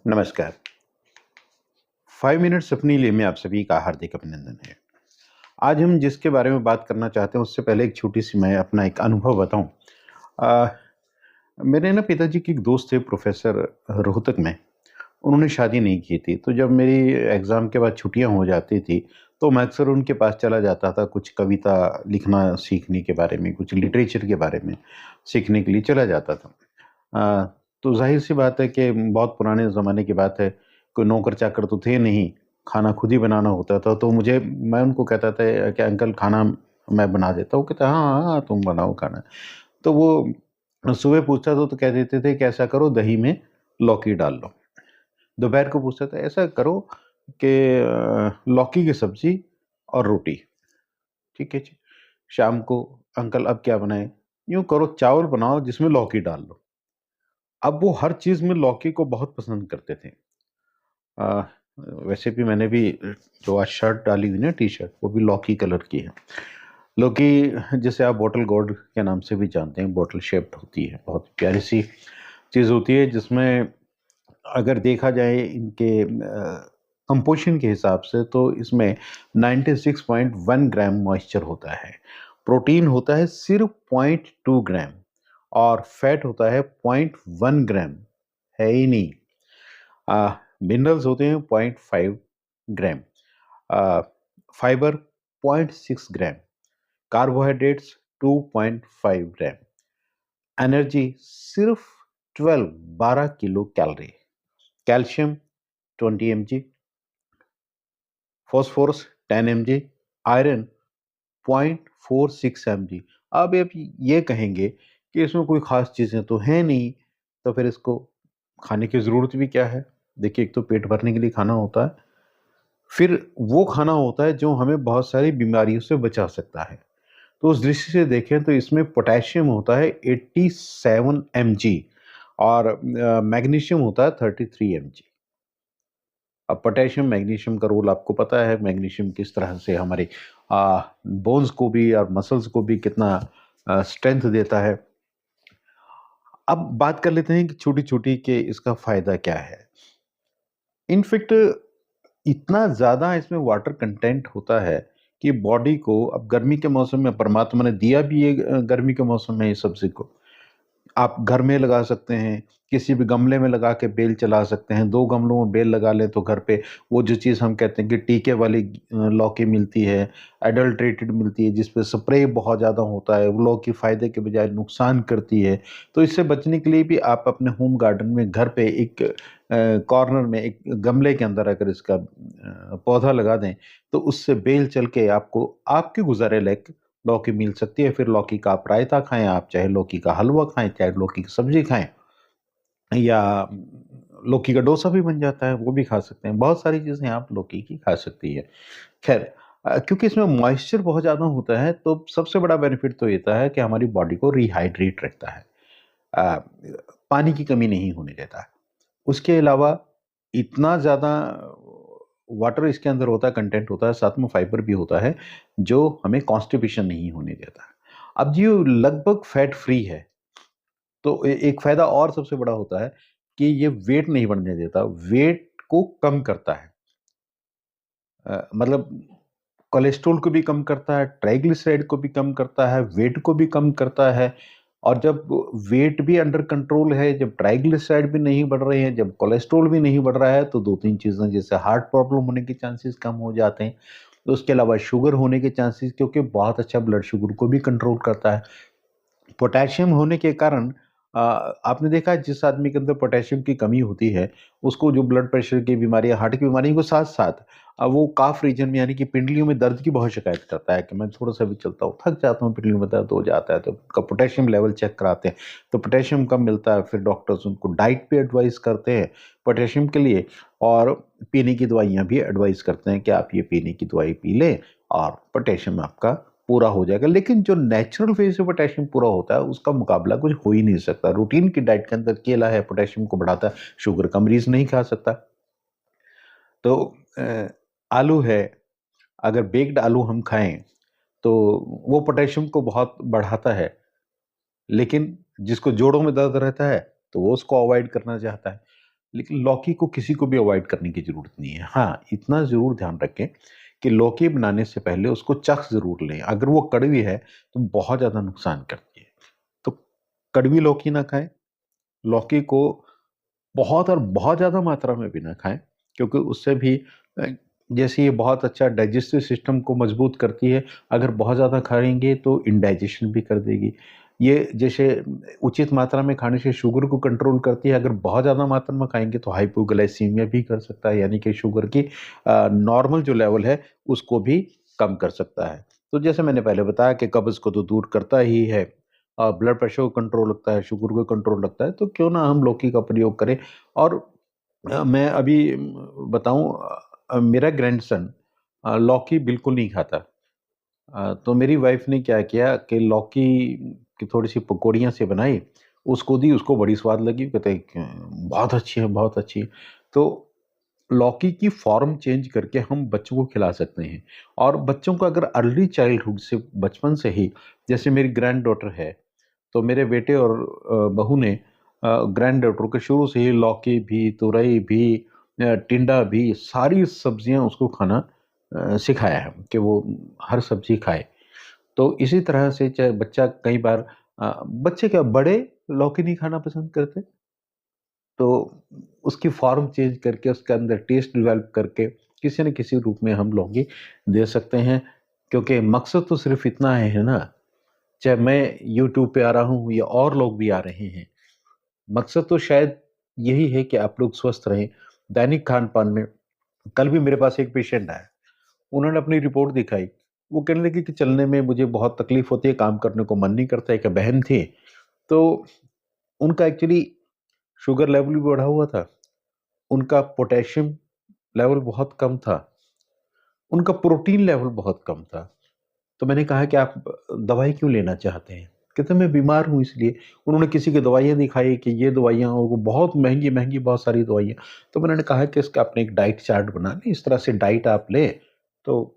नमस्कार। 5 मिनट्स अपनी लिए में आप सभी का हार्दिक अभिनंदन है। आज हम जिसके बारे में बात करना चाहते हैं उससे पहले एक छोटी-सी मैं अपना एक अनुभव बताऊँ। अ, मेरे ना पिताजी के एक दोस्त थे प्रोफ़ेसर रोहतक में, उन्होंने शादी नहीं की थी, तो जब मेरी एग्ज़ाम के बाद छुट्टियाँ हो जाती थी, तो मैं अक्सर उनके पास चला जाता था कुछ कविता लिखना सीखने के बारे में, कुछ लिटरेचर के बारे में सीखने के लिए चला जाता था। तो ज़ाहिर-सी बात है कि बहुत पुराने ज़माने की बात है, कोई नौकर-चाकर तो थे नहीं, खाना खुद ही बनाना होता था, तो मैं उनको कहता था कि अंकल खाना मैं बना देता हूँ, कहते हाँ, हाँ, तुम बनाओ खाना। तो वो सुबह पूछता था तो कह देते थे कि ऐसा करो दही में लौकी डाल लो। दोपहर को पूछता था ऐसा करो कि लौकी की सब्ज़ी और रोटी, ठीक है जी। शाम को अंकल अब क्या बनाएँ? यूँ करो चावल बनाओ जिसमें लौकी डाल लो। अब वो हर चीज़ में लौकी को बहुत पसंद करते थे। अ, वैसे भी मैंने भी जो आज शर्ट डाली हुई ना टी-शर्ट वो भी लौकी कलर की है। लौकी जिसे आप बॉटल गोल्ड के नाम से भी जानते हैं, बॉटल शेप्ड होती है। बहुत प्यारी-सी चीज़ होती है जिसमें अगर देखा जाए इनके कंपोज़िशन के हिसाब से तो इसमें 96.1 ग्राम मॉइस्चर होता है। प्रोटीन होता है सिर्फ़ 0.2 ग्राम और फैट होता है 0.1 ग्राम, है ही नहीं। मिनरल्स होते हैं 0.5 ग्राम, अ, फाइबर 0.6 ग्राम, कार्बोहाइड्रेट्स 2.5 ग्राम, एनर्जी सिर्फ 12 kilo calorie, calcium 20 mg, phosphorus 10 mg, iron 0.46 mg। अब आप ये कहेंगे कि इसमें कोई ख़ास चीज़ें तो हैं नहीं, तो फिर इसको खाने की ज़रूरत भी क्या है? देखिए, एक तो पेट भरने के लिए खाना होता है, फिर वो खाना होता है जो हमें बहुत सारी बीमारियों से बचा सकता है। तो उस दृष्टि से देखें तो इसमें पोटेशियम होता है 87 mg और मैग्नीशियम होता है 33 mg। अब पोटेशियम, मैग्नीशियम का रोल आपको पता है, मैग्नीशियम किस तरह से हमारे बोन्स को भी और मसल्स को भी कितना स्ट्रेंथ देता है। अब बात कर लेते हैं कि छोटी-छोटी कि इसका फ़ायदा क्या है? इनफैक्ट इतना ज़्यादा इसमें वाटर कंटेंट होता है कि बॉडी को अब गर्मी के मौसम में परमात्मा ने दिया भी ये गर्मी के मौसम में इस सब्ज़ी को। आप घर में लगा सकते हैं, किसी भी गमले में लगा के बेल चला सकते हैं, 2 गमलों में बेल लगा लें तो घर पे वो जो चीज़ हम कहते हैं कि टीके वाली लौकी मिलती है, एडल्टरेटेड मिलती है, जिस पे स्प्रे बहुत ज़्यादा होता है, वो लौकी फ़ायदे के बजाय नुकसान करती है। तो इससे बचने के लिए भी आप अपने होम गार्डन में घर पे एक कॉर्नर में एक गमले के अंदर अगर इसका पौधा लगा दें, तो उससे बेल चल के आपको आपके गुज़ारे लायक लौकी मिल सकती है। फिर लौकी का आप रायता खाएँ, आप चाहे लौकी का हलवा खाएँ, चाहे लौकी की सब्ज़ी खाएँ या लौकी का डोसा भी बन जाता है, वो भी खा सकते हैं। बहुत सारी चीज़ें आप लौकी की खा सकती हैं। ख़ैर क्योंकि इसमें मॉइस्चर बहुत ज़्यादा होता है, तो सबसे बड़ा बेनिफिट तो ये होता है कि हमारी बॉडी को रिहाइड्रेट रखता है। अ, पानी की कमी नहीं होने देता है। उसके अलावा इतना ज़्यादा वाटर इसके अंदर होता है, कंटेंट होता है, साथ में फाइबर भी होता है, जो हमें कॉन्स्टिपेशन नहीं होने देता है। अब ये लगभग फैट फ्री है, तो एक फ़ायदा और सबसे बड़ा होता है कि ये वेट नहीं बढ़ने देता, वेट को कम करता है। मतलब कोलेस्ट्रॉल को भी कम करता है, ट्राइग्लिसराइड को भी कम करता है, वेट को भी कम करता है और जब वेट भी अंडर कंट्रोल है, जब ट्राइग्लिसराइड भी नहीं बढ़ रहे हैं, जब कोलेस्ट्रॉल भी नहीं बढ़ रहा है, तो 2-3 चीज़ें जैसे हार्ट प्रॉब्लम होने के चांसेस कम हो जाते हैं। तो उसके अलावा शुगर होने के चांसेस क्योंकि बहुत अच्छा ब्लड शुगर को भी कंट्रोल करता है। पोटेशियम होने के कारण आपने देखा है जिस आदमी के अंदर पोटेशियम की कमी होती है, उसको जो ब्लड प्रेशर की बीमारियाँ, हार्ट की बीमारियों के साथ-साथ वो काफ़ रीजन में यानी कि पिंडलियों में दर्द की बहुत शिकायत करता है कि मैं थोड़ा-सा भी चलता हूँ, थक जाता हूँ, पिंडलियों में दर्द हो जाता है, तो उनका पोटेशियम लेवल चेक कराते हैं, तो पोटेशियम कम मिलता है, फिर डॉक्टर्स उनको डाइट भी एडवाइस करते हैं पोटेशियम के लिए और पीने की दवाइयाँ भी एडवाइस करते हैं कि आप ये पीने की दवाई पी लें और पोटेशियम आपका पूरा हो जाएगा। लेकिन जो नेचुरल वे से पोटेशियम पूरा होता है, उसका मुकाबला कुछ हो ही नहीं सकता। रूटीन की डाइट के अंदर केला है, पोटेशियम को बढ़ाता है, शुगर का मरीज़ नहीं खा सकता। तो आलू है, अगर बेक्ड आलू हम खाएँ, तो वो पोटेशियम को बहुत बढ़ाता है, लेकिन जिसको जोड़ों में दर्द रहता है, तो वो उसको अवॉइड करना चाहता है। लेकिन लौकी को किसी को भी अवॉइड करने की ज़रूरत नहीं है। हाँ, इतना ज़रूर ध्यान रखें कि लौकी बनाने से पहले उसको चख ज़रूर लें। अगर वो कड़वी है, तो बहुत ज़्यादा नुकसान करती है। तो कड़वी लौकी ना खाएँ, लौकी को बहुत और बहुत ज़्यादा मात्रा में भी ना खाएँ, क्योंकि उससे भी अ, जैसे ये बहुत अच्छा डाइजेस्टिव सिस्टम को मजबूत करती है, अगर बहुत ज़्यादा खाएँगे तो इंडाइजेशन भी कर देगी। ये जैसे उचित मात्रा में खाने से शुगर को कंट्रोल करती है, अगर बहुत ज़्यादा मात्रा में खाएँगे तो हाइपोग्लाइसीमिया भी कर सकता है, यानी कि शुगर की नॉर्मल जो लेवल है, उसको भी कम कर सकता है। तो जैसे मैंने पहले बताया कि कब्ज़ को तो दूर करता ही है, ब्लड प्रेशर को कंट्रोल रखता है, शुगर को कंट्रोल रखता है, तो क्यों ना हम लौकी का प्रयोग करें। और मैं अभी बताऊँ, मेरा ग्रैंडसन लौकी बिल्कुल नहीं खाता। तो मेरी वाइफ़ ने क्या किया कि लौकी की थोड़ी-सी पकौड़ियाँ सी बनाई, उसको दी, उसको बड़ी स्वाद लगी, कहते हैं क बहुत अच्छी है, बहुत अच्छी है। तो लौकी की फ़ॉर्म चेंज करके हम बच्चों को खिला सकते हैं, और बच्चों को अगर अर्ली चाइल्डहुड से, बचपन से ही, जैसे मेरी ग्रैंड डॉटर है, तो मेरे बेटे और बहू ने ग्रैंड डॉटर को शुरू से ही लौकी भी, तुरई भी, टिंडा भी, सारी सब्जियां उसको खाना सिखाया है कि वो हर सब्जी खाए। तो इसी तरह से चाहे बच्चा कई बार बच्चे क्या, बड़े लौकी नहीं खाना पसंद करते, तो उसकी फॉर्म चेंज करके उसके अंदर टेस्ट डेवलप करके किसी न किसी रूप में हम लौकी दे सकते हैं, क्योंकि मकसद तो सिर्फ इतना है ना, चाहे मैं यूट्यूब पे आ रहा हूँ या और लोग भी आ रहे हैं, मकसद तो शायद यही है कि आप लोग स्वस्थ रहें। दैनिक खान-पान में कल भी मेरे पास एक पेशेंट आया, उन्होंने अपनी रिपोर्ट दिखाई। वो कहने लगे कि चलने में मुझे बहुत तकलीफ होती है, काम करने को मन नहीं करता। एक बहन थी, तो उनका एक्चुअली शुगर लेवल भी बढ़ा हुआ था, उनका पोटेशियम लेवल बहुत कम था, उनका प्रोटीन लेवल बहुत कम था। तो मैंने कहा कि आप दवाई क्यों लेना चाहते हैं? कहते मैं बीमार हूँ इसलिए। उन्होंने किसी की दवाइयाँ दिखाई कि ये दवाइयाँ, और वो बहुत महँगी-महँगी बहुत सारी दवाइयाँ। तो मैंने कहा कि इसका आपने एक डाइट चार्ट बना लें, इस तरह से डाइट आप लें, तो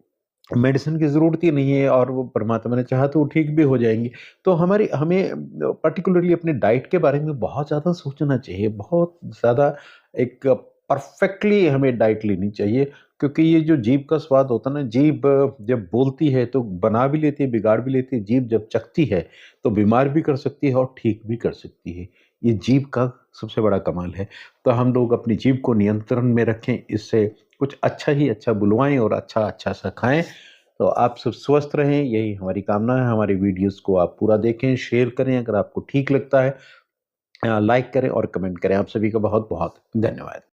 मेडिसिन की ज़रूरत ही नहीं है, और वो परमात्मा ने चाहा तो वो ठीक भी हो जाएँगी। तो हमारी हमें पर्टिकुलरली अपने डाइट के बारे में बहुत ज़्यादा सोचना चाहिए, बहुत ज़्यादा एक परफेक्टली हमें डाइट लेनी चाहिए, क्योंकि ये जो जीभ का स्वाद होता है ना, जीभ जब बोलती है तो बना भी लेती है, बिगाड़ भी लेती है, जीभ जब चखती है, तो बीमार भी कर सकती है और ठीक भी कर सकती है। ये जीभ का सबसे बड़ा कमाल है। तो हम लोग अपनी जीभ को नियंत्रण में रखें, इससे कुछ अच्छा ही अच्छा बुलवाएँ और अच्छा-अच्छा सा खाएँ। तो आप सब स्वस्थ रहें, यही हमारी कामना है। हमारी वीडियोज़ को आप पूरा देखें, शेयर करें अगर आपको ठीक लगता है, लाइक करें और कमेंट करें। आप सभी का बहुत-बहुत धन्यवाद।